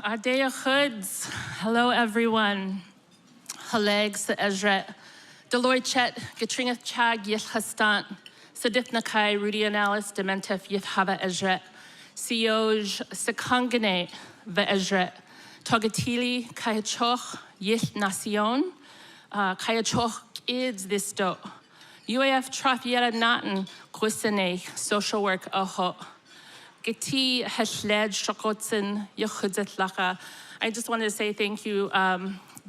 Adea Chuds. Hello, everyone. Xilegg sa Ezra. Deloichet, Getringa Chag Yithastant. Sadith Nakai, Rudy Analis, Demientieff Yithhava Ezra. Sioj Sekangane ve Ezra. Togatili Kayachoch Yith Nacion. Kayachoch Ids this do. UAF Trafiera Naten Kwissene, social work Aho. Geti Xilegg Shokotsen Yechudzet Lacha. I just wanted to say thank you,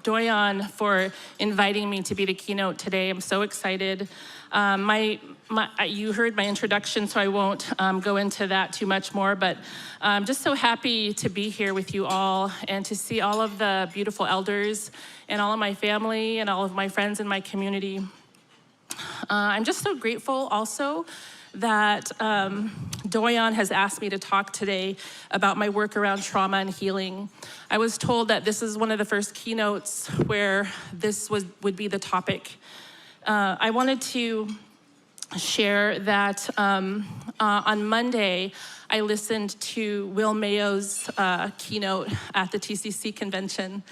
Doyan, for inviting me to be the keynote today. I'm so excited. You heard my introduction, so I won't go into that too much more, but I'm just so happy to be here with you all and to see all of the beautiful elders and all of my family and all of my friends in my community. I'm just so grateful also that Doyan has asked me to talk today about my work around trauma and healing. I was told that this is one of the first keynotes where this would be the topic. I wanted to share that on Monday, I listened to Will Mayo's keynote at the TCC convention.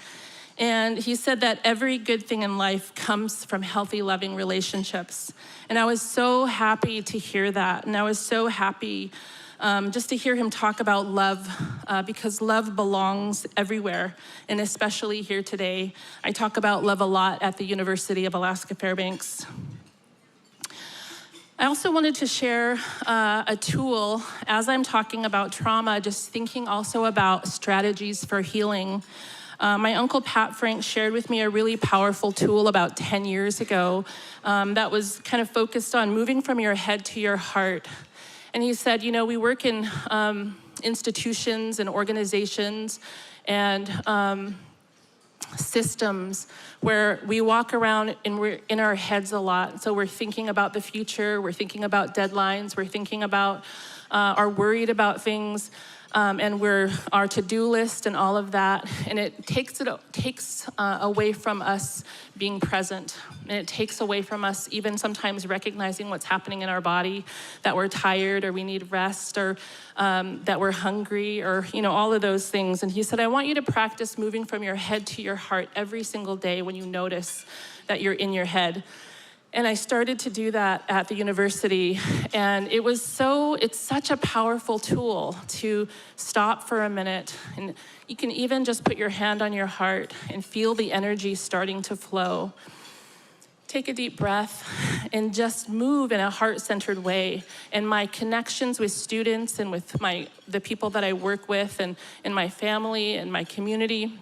And he said that every good thing in life comes from healthy, loving relationships. And I was so happy to hear that. And I was so happy just to hear him talk about love, because love belongs everywhere, and especially here today. I talk about love a lot at the University of Alaska Fairbanks. I also wanted to share a tool as I'm talking about trauma, just thinking also about strategies for healing. My uncle Pat Frank shared with me a really powerful tool about 10 years ago that was kind of focused on moving from your head to your heart. And he said, you know, we work in institutions and organizations and systems where we walk around and we're in our heads a lot. So we're thinking about the future, we're thinking about deadlines, we're thinking about, are worried about things. And our to-do list and all of that, and it takes away from us being present, and it takes away from us even sometimes recognizing what's happening in our body, that we're tired or we need rest or that we're hungry or all of those things. And he said, I want you to practice moving from your head to your heart every single day when you notice that you're in your head. And I started to do that at the university, and it's such a powerful tool to stop for a minute. And you can even just put your hand on your heart and feel the energy starting to flow. Take a deep breath and just move in a heart-centered way. And my connections with students and with the people that I work with and my family and my community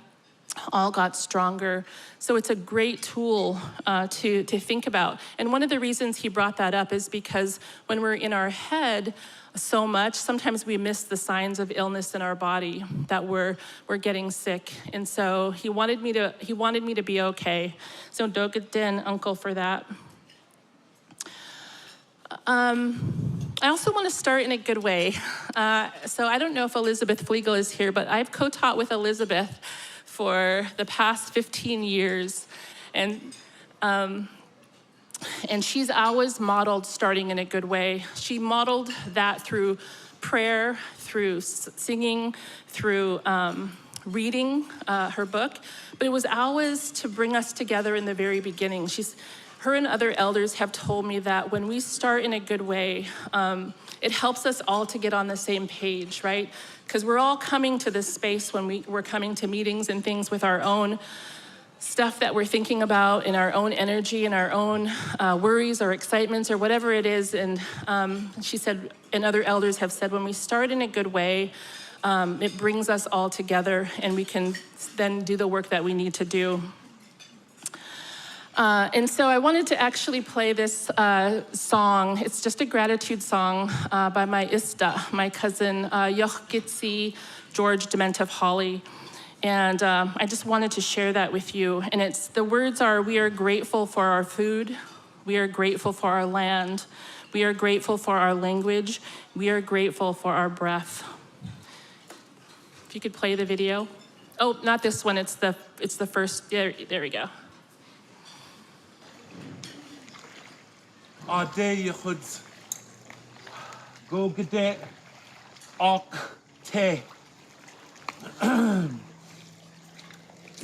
all got stronger. So it's a great tool to think about. And one of the reasons he brought that up is because when we're in our head so much, sometimes we miss the signs of illness in our body, that we're getting sick. And so he wanted me to be okay. So Dogadin, uncle, for that. I also want to start in a good way. So I don't know if Elizabeth Flegel is here, but I've co-taught with Elizabeth for the past 15 years. And she's always modeled starting in a good way. She modeled that through prayer, through singing, through reading her book. But it was always to bring us together in the very beginning. Her and other elders have told me that when we start in a good way, it helps us all to get on the same page, right? Because we're all coming to this space when we're coming to meetings and things with our own stuff that we're thinking about in our own energy and our own worries or excitements or whatever it is. And she said, and other elders have said, when we start in a good way, it brings us all together and we can then do the work that we need to do. And so I wanted to actually play this song. It's just a gratitude song by my Ista, my cousin Yochgitsi George Demientieff Hawley. And I just wanted to share that with you. And the words are, we are grateful for our food. We are grateful for our land. We are grateful for our language. We are grateful for our breath. If you could play the video. Oh, not this one, it's the first, there we go. Day could go get that ok te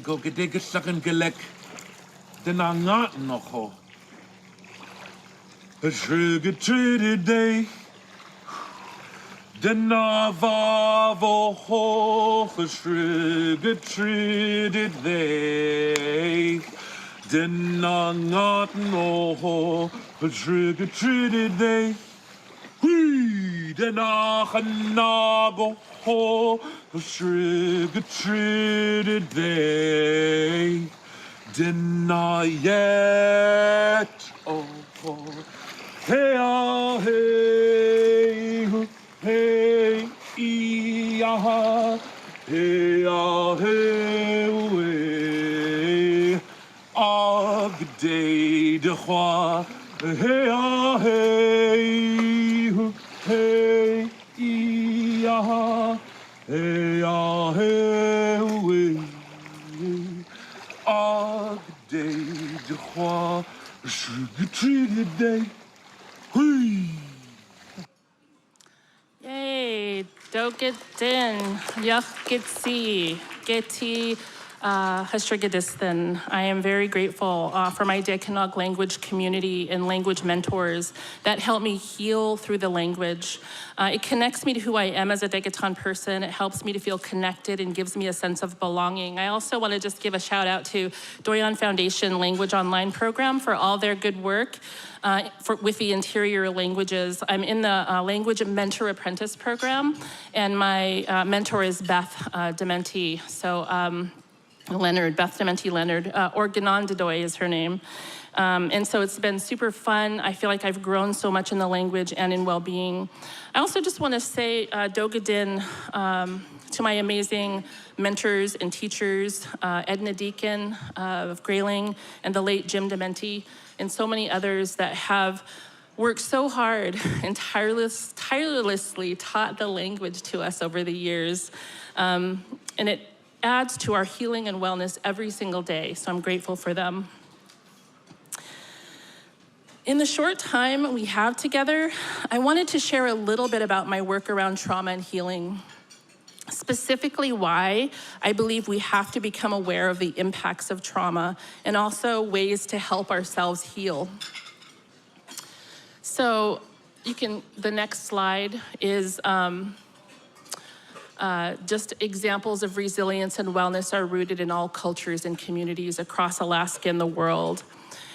Go get a second gelek. Then I'm not no ho. A sugar treated day. Then I ho. A sugar treated day. Then I'm not no ho. A sugar treated day. Den go ho, a trick-a-treated day. Den yet, oh, hey, ah, hey, hey, ee-ah, hey, ah, hey, way, ah, day de roi, hey, ah, hey, hey, ee-ah, hey, ah, hey, way, ah, day de roi, trick-or-treated day. Hui! Yay, Dogetin, Yachgitsi, Geti, Hastrigadistan. I am very grateful for my Decanog language community and language mentors that help me heal through the language. It connects me to who I am as a Decaton person. It helps me to feel connected and gives me a sense of belonging. I also want to just give a shout out to Doyon Foundation Language Online program for all their good work. With the interior languages. I'm in the Language Mentor Apprentice program, and my mentor is Beth Demientieff. So Beth Demientieff Leonard, or Ganon Dedoy is her name. And so it's been super fun. I feel like I've grown so much in the language and in well-being. I also just want to say Dogadin to my amazing mentors and teachers, Edna Deacon of Grayling, and the late Jim Dementi, and so many others that have worked so hard and tirelessly taught the language to us over the years. And it adds to our healing and wellness every single day, so I'm grateful for them. In the short time we have together, I wanted to share a little bit about my work around trauma and healing. Specifically why I believe we have to become aware of the impacts of trauma and also ways to help ourselves heal. So the next slide is just examples of resilience and wellness are rooted in all cultures and communities across Alaska and the world.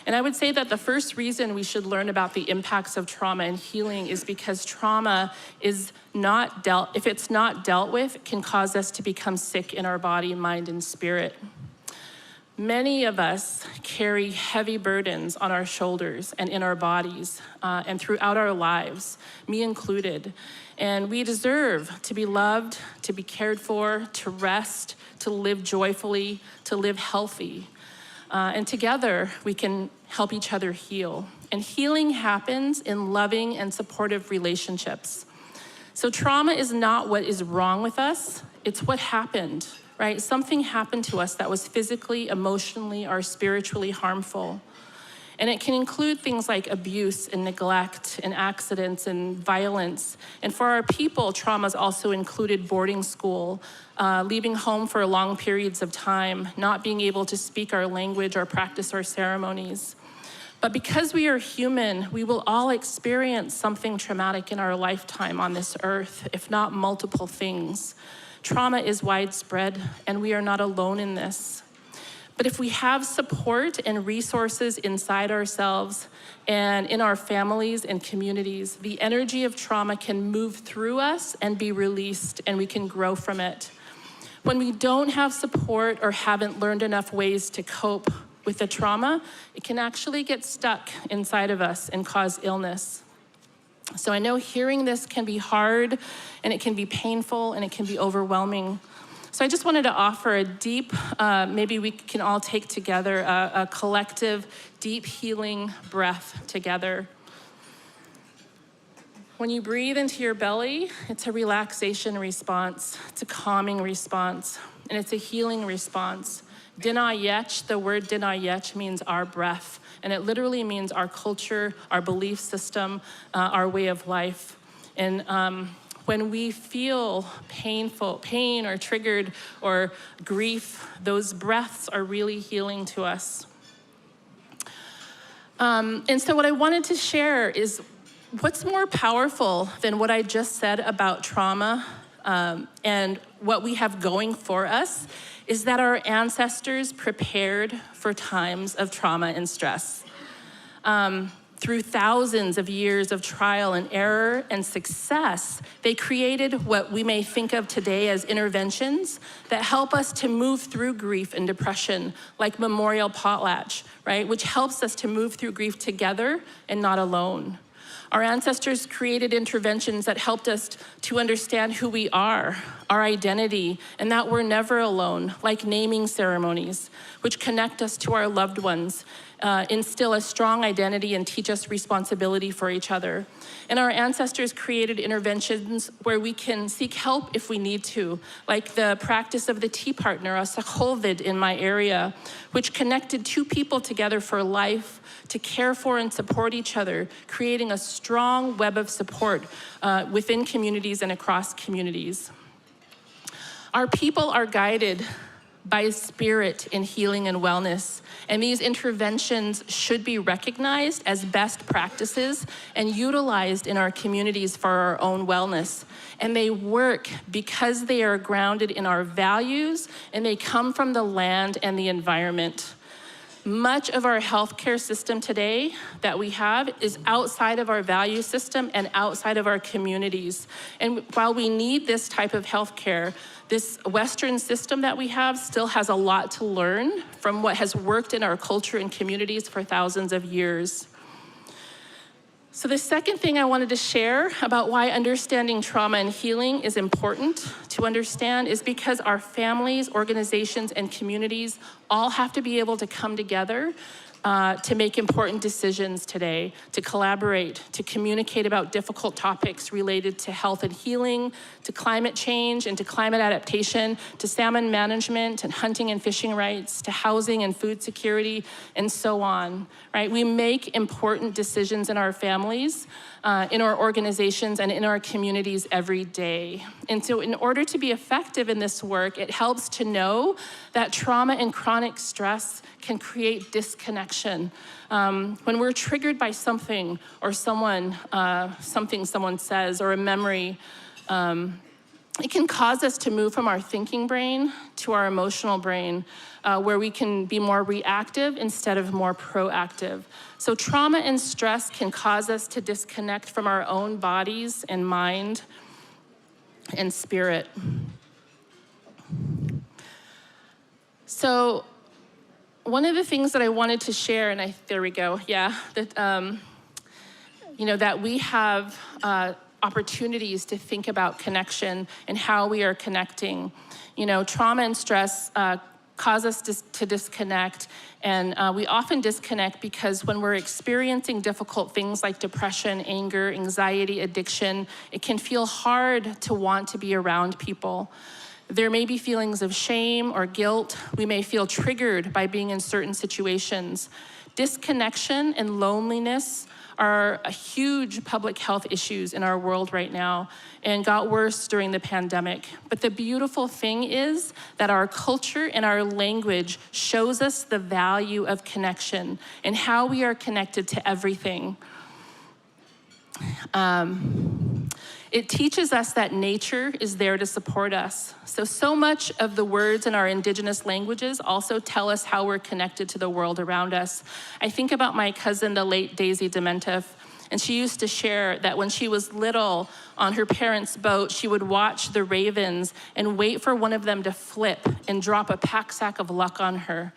And I would say that the first reason we should learn about the impacts of trauma and healing is because trauma is if it's not dealt with, it can cause us to become sick in our body, mind, and spirit. Many of us carry heavy burdens on our shoulders and in our bodies and throughout our lives, me included. And we deserve to be loved, to be cared for, to rest, to live joyfully, to live healthy. And together, we can help each other heal. And healing happens in loving and supportive relationships. So trauma is not what is wrong with us, it's what happened, right? Something happened to us that was physically, emotionally, or spiritually harmful. And it can include things like abuse and neglect and accidents and violence. And for our people, trauma's also included boarding school, leaving home for long periods of time, not being able to speak our language or practice our ceremonies. But because we are human, we will all experience something traumatic in our lifetime on this earth, if not multiple things. Trauma is widespread, and we are not alone in this. But if we have support and resources inside ourselves and in our families and communities, the energy of trauma can move through us and be released, and we can grow from it. When we don't have support or haven't learned enough ways to cope with the trauma, it can actually get stuck inside of us and cause illness. So I know hearing this can be hard, and it can be painful, and it can be overwhelming. So I just wanted to offer a deep, maybe we can all take together a collective, deep healing breath together. When you breathe into your belly, it's a relaxation response, it's a calming response, and it's a healing response. Dinayech, the word dinayech means our breath, and it literally means our culture, our belief system, our way of life. And when we feel pain or triggered or grief, those breaths are really healing to us. And so what I wanted to share is what's more powerful than what I just said about trauma and what we have going for us is that our ancestors prepared for times of trauma and stress. Through thousands of years of trial and error and success, they created what we may think of today as interventions that help us to move through grief and depression, like memorial potlatch, right? Which helps us to move through grief together and not alone. Our ancestors created interventions that helped us to understand who we are, our identity, and that we're never alone, like naming ceremonies, which connect us to our loved ones, instill a strong identity and teach us responsibility for each other. And our ancestors created interventions where we can seek help if we need to, like the practice of the tea partner, a Xilegg in my area, which connected two people together for life to care for and support each other, creating a strong web of support within communities and across communities. Our people are guided by spirit in healing and wellness, and these interventions should be recognized as best practices and utilized in our communities for our own wellness. And they work because they are grounded in our values and they come from the land and the environment. Much of our healthcare system today that we have is outside of our value system and outside of our communities. And while we need this type of healthcare, this Western system that we have still has a lot to learn from what has worked in our culture and communities for thousands of years. So the second thing I wanted to share about why understanding trauma and healing is important to understand is because our families, organizations, and communities all have to be able to come together to make important decisions today, to collaborate, to communicate about difficult topics related to health and healing, to climate change and to climate adaptation, to salmon management and hunting and fishing rights, to housing and food security, and so on, right? We make important decisions in our families, in our organizations, and in our communities every day. And so in order to be effective in this work, it helps to know that trauma and chronic stress can create disconnection. When we're triggered by something or someone, something someone says or a memory, it can cause us to move from our thinking brain to our emotional brain, where we can be more reactive instead of more proactive. So trauma and stress can cause us to disconnect from our own bodies and mind and spirit. So one of the things that I wanted to share, and there we go, yeah, that, that we have opportunities to think about connection and how we are connecting. Trauma and stress cause us to disconnect, and we often disconnect because when we're experiencing difficult things like depression, anger, anxiety, addiction, it can feel hard to want to be around people. There may be feelings of shame or guilt. We may feel triggered by being in certain situations. Disconnection and loneliness are huge public health issues in our world right now and got worse during the pandemic. But the beautiful thing is that our culture and our language shows us the value of connection and how we are connected to everything. It teaches us that nature is there to support us. So much of the words in our indigenous languages also tell us how we're connected to the world around us. I think about my cousin, the late Demientieff, and she used to share that when she was little on her parents' boat, she would watch the ravens and wait for one of them to flip and drop a pack sack of luck on her.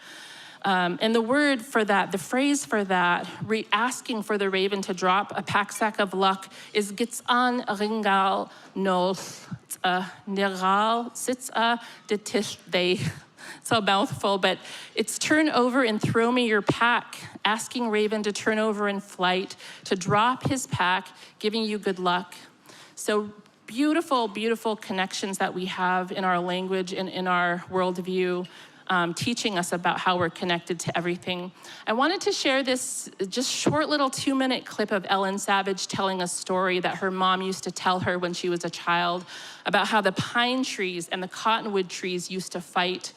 And the word for that, the phrase for that, asking for the raven to drop a pack sack of luck is gitsan ringal nol niral sitsa de tish they. It's a mouthful, but it's turn over and throw me your pack, asking raven to turn over in flight, to drop his pack, giving you good luck. So beautiful, beautiful connections that we have in our language and in our worldview. teaching us about how we're connected to everything. I wanted to share this just short little 2-minute clip of Ellen Savage telling a story that her mom used to tell her when she was a child about how the pine trees and the cottonwood trees used to fight.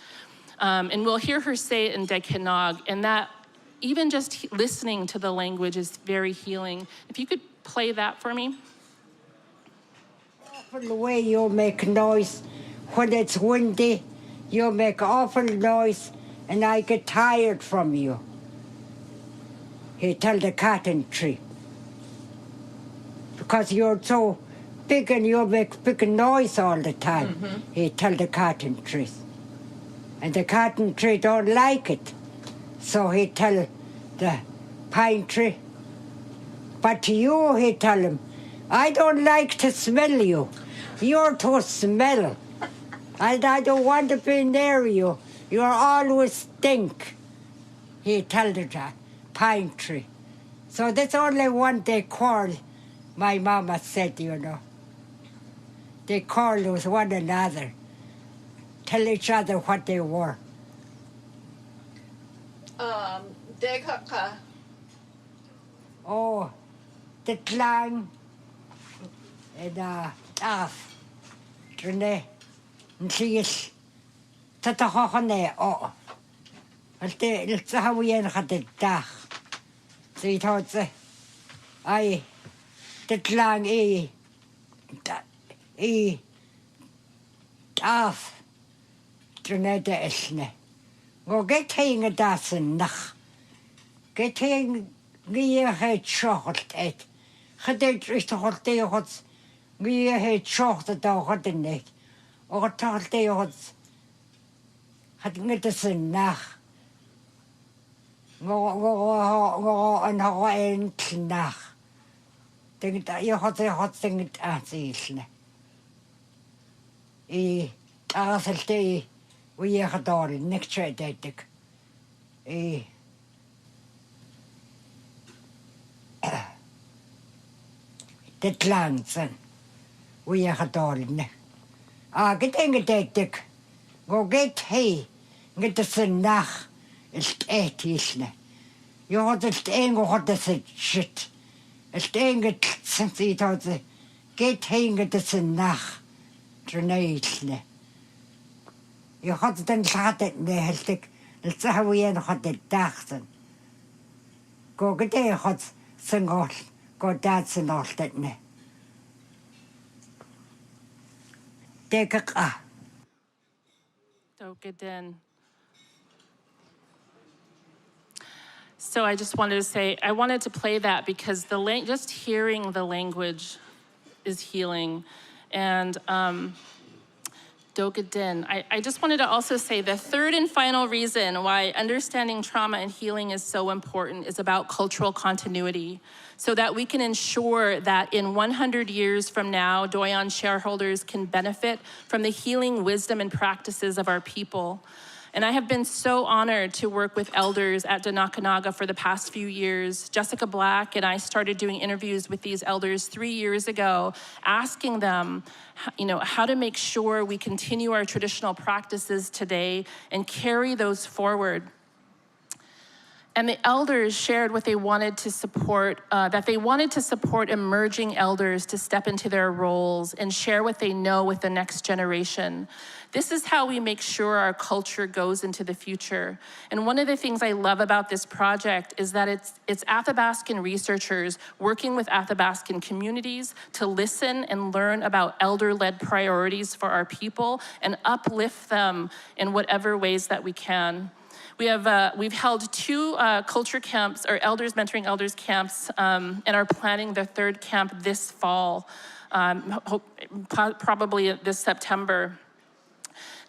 And we'll hear her say it in Demientieff, and that even just listening to the language is very healing. If you could play that for me. The way you make noise when it's windy, you make awful noise, and I get tired from you. He tell the cotton tree. Because you're so big and you make big noise all the time. He tell the cotton trees. And the cotton tree don't like it. So he tell the pine tree. But to you, he tell him, I don't like to smell you. You're to smell. And I don't want to be near you. You always stink. He tell the pine tree. So that's only one they quarrel, my mama said, you know. They quarrel with one another. Tell each other what they were. Oh, the clang and off. Trine. And she is Tatahone. Oh, it's how we had the dach. So he thought, I, the clang off. Trine de Esne. Go get hang a dassen nach. Get hang near head short at. Had is the hot day hots. Near head short at the hot in it. Or taught day hots. Had medicine nach. Go and how end nach. Think that you hot thing at Asisne. Arthur we are door next trade. The lands we are door. Getting a deck. Go get hay, get the sun nach, it's 80s. You had the sting or what the shit. A sting it since he thought the get hay, get the sun nach, Trinate. You had then shot it in the hellstick, it's how we had the dachten. Go get a hot sing off, go dancing off that ne. Take a So I just wanted to say, I wanted to play that because just hearing the language is healing. And Dogadin, I just wanted to also say the third and final reason why understanding trauma and healing is so important is about cultural continuity, so that we can ensure that in 100 years from now, Doyon shareholders can benefit from the healing wisdom and practices of our people. And I have been so honored to work with elders at Danakanaga for the past few years. Jessica Black and I started doing interviews with these elders 3 years ago, asking them, how to make sure we continue our traditional practices today and carry those forward. And the elders shared what they wanted to support, that they wanted to support emerging elders to step into their roles and share what they know with the next generation. This is how we make sure our culture goes into the future. And one of the things I love about this project is that it's Athabascan researchers working with Athabascan communities to listen and learn about elder-led priorities for our people and uplift them in whatever ways that we can. We've held 2 culture camps, or elders mentoring elders camps, and are planning the 3rd camp this fall, probably this September.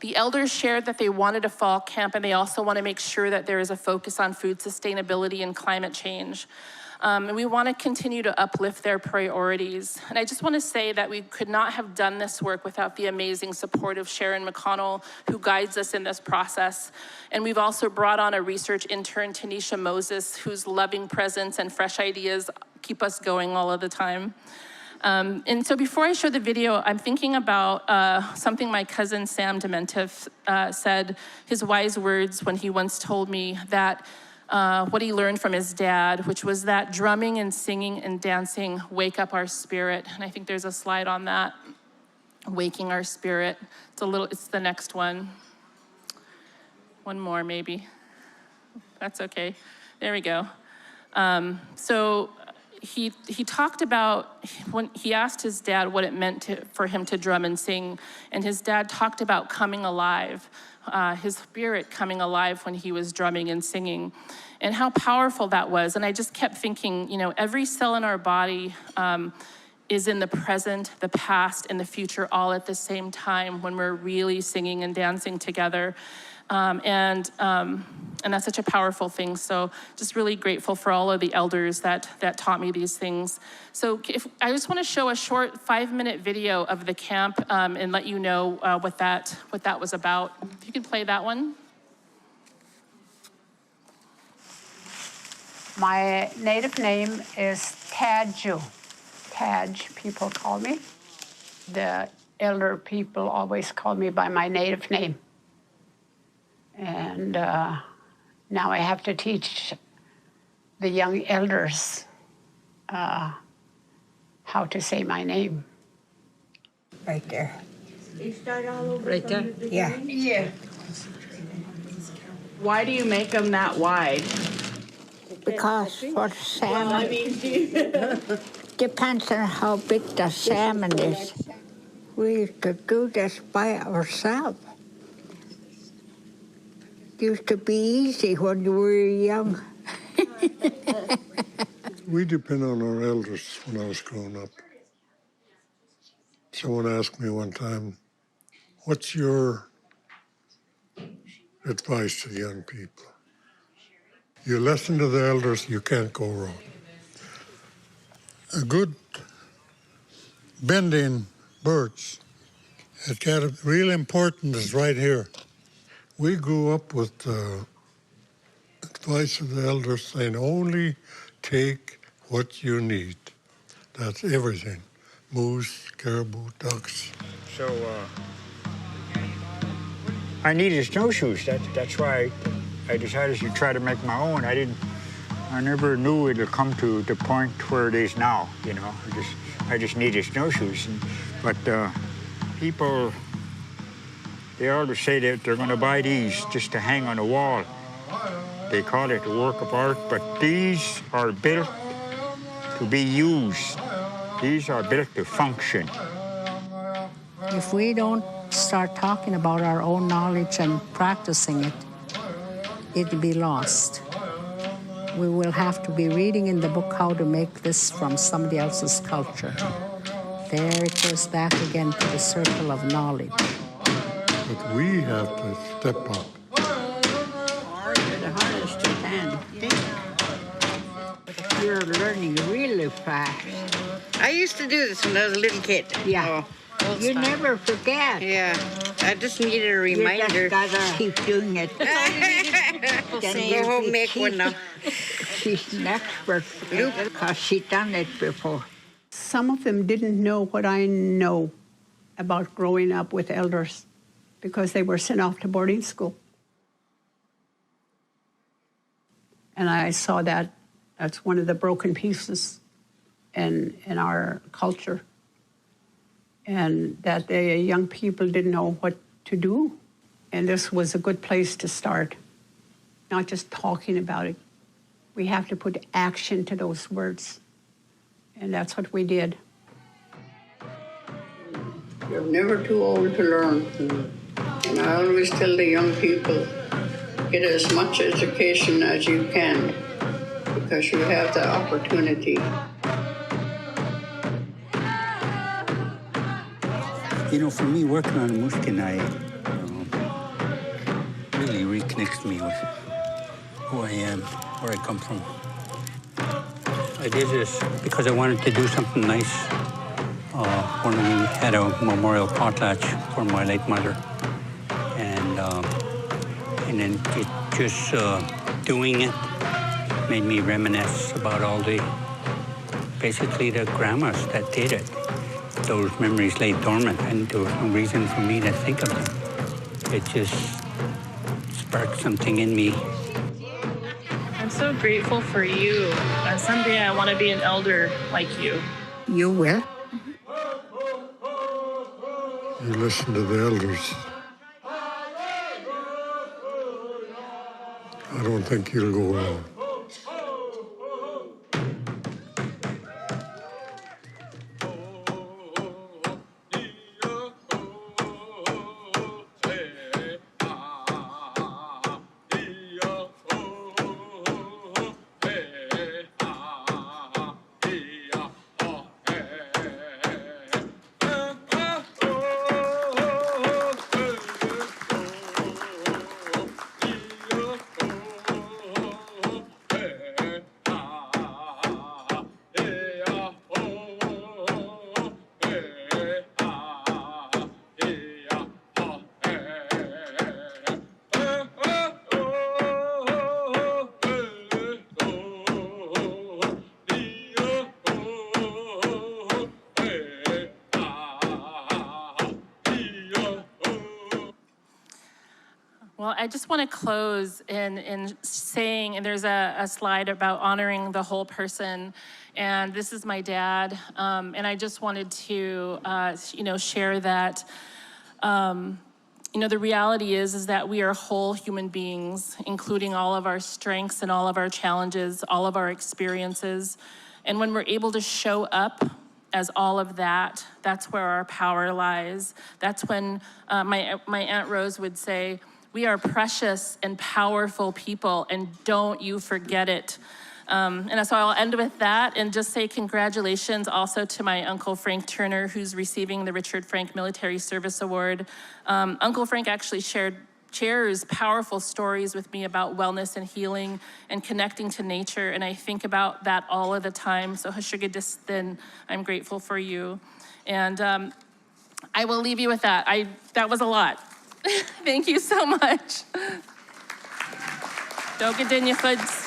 The elders shared that they wanted a fall camp, and they also want to make sure that there is a focus on food sustainability and climate change. And we want to continue to uplift their priorities. And I just want to say that we could not have done this work without the amazing support of Sharon McConnell, who guides us in this process. And we've also brought on a research intern, Tanisha Moses, whose loving presence and fresh ideas keep us going all of the time. And so before I show the video, I'm thinking about something my cousin Sam Demientieff said, his wise words when he once told me that what he learned from his dad, which was that drumming and singing and dancing wake up our spirit. And I think there's a slide on that, waking our spirit. It's the next one. One more maybe. That's okay. There we go. So he talked about, when he asked his dad what it meant for him to drum and sing, and his dad talked about coming alive, his spirit coming alive when he was drumming and singing, and how powerful that was. And I just kept thinking, you know, every cell in our body is in the present, the past, and the future all at the same time when we're really singing and dancing together. And that's such a powerful thing. So just really grateful for all of the elders that taught me these things. So I just want to show a short 5-minute video of the camp and let you know what that was about. If you could play that one. My native name is Tadju. Taj, people call me. The elder people always call me by my native name. And now I have to teach the young elders how to say my name. Right there. Right there? Yeah. Yeah. Why do you make them that wide? Because for salmon, depends on how big the salmon is. We could do this by ourselves. Used to be easy when we were young. We depend on our elders when I was growing up. Someone asked me one time, what's your advice to the young people? You listen to the elders, you can't go wrong. A good bending birch, it got a real importance right here. We grew up with the advice of the elders saying only take what you need. That's everything. Moose, caribou, ducks. So I needed snowshoes. That's why I decided to try to make my own. I never knew it'd come to the point where it is now, you know. I just needed snowshoes. But people, they always say that they're going to buy these just to hang on the wall. They call it a work of art, but these are built to be used. These are built to function. If we don't start talking about our own knowledge and practicing it, it'll be lost. We will have to be reading in the book how to make this from somebody else's culture. There it goes back again to the circle of knowledge. But we have to step up. The hardest you can think. But you're learning really fast. I used to do this when I was a little kid. Yeah. You never forget. Yeah. I just needed a reminder. You just gotta keep doing it. Go home, make one now. She's an expert because she's done it before. Some of them didn't know what I know about growing up with elders because they were sent off to boarding school. And I saw that that's one of the broken pieces in our culture. And that the young people didn't know what to do. And this was a good place to start, not just talking about it. We have to put action to those words. And that's what we did. You're never too old to learn. And I always tell the young people, get as much education as you can because you have the opportunity. You know, for me, working on Mushkin, really reconnects me with who I am, where I come from. I did this because I wanted to do something nice when we had a memorial potlatch for my late mother. And then it just doing it made me reminisce about all the basically the grandmas that did it. Those memories lay dormant, and there was no reason for me to think of them. It just sparked something in me. I'm so grateful for you. Someday I want to be an elder like you. You will. You listen to the elders. I don't think you'll go wrong. Well, I just want to close in saying, and there's a slide about honoring the whole person, and this is my dad, and I just wanted to, share that, the reality is that we are whole human beings, including all of our strengths and all of our challenges, all of our experiences, and when we're able to show up as all of that, that's where our power lies. That's when my Aunt Rose would say, we are precious and powerful people, and don't you forget it. And so I'll end with that and just say congratulations also to my Uncle Frank Turner, who's receiving the Richard Frank Military Service Award. Uncle Frank actually shares powerful stories with me about wellness and healing and connecting to nature, and I think about that all of the time. So Hashugadistin, I'm grateful for you. And I will leave you with that. That was a lot. Thank you so much. Demientieff.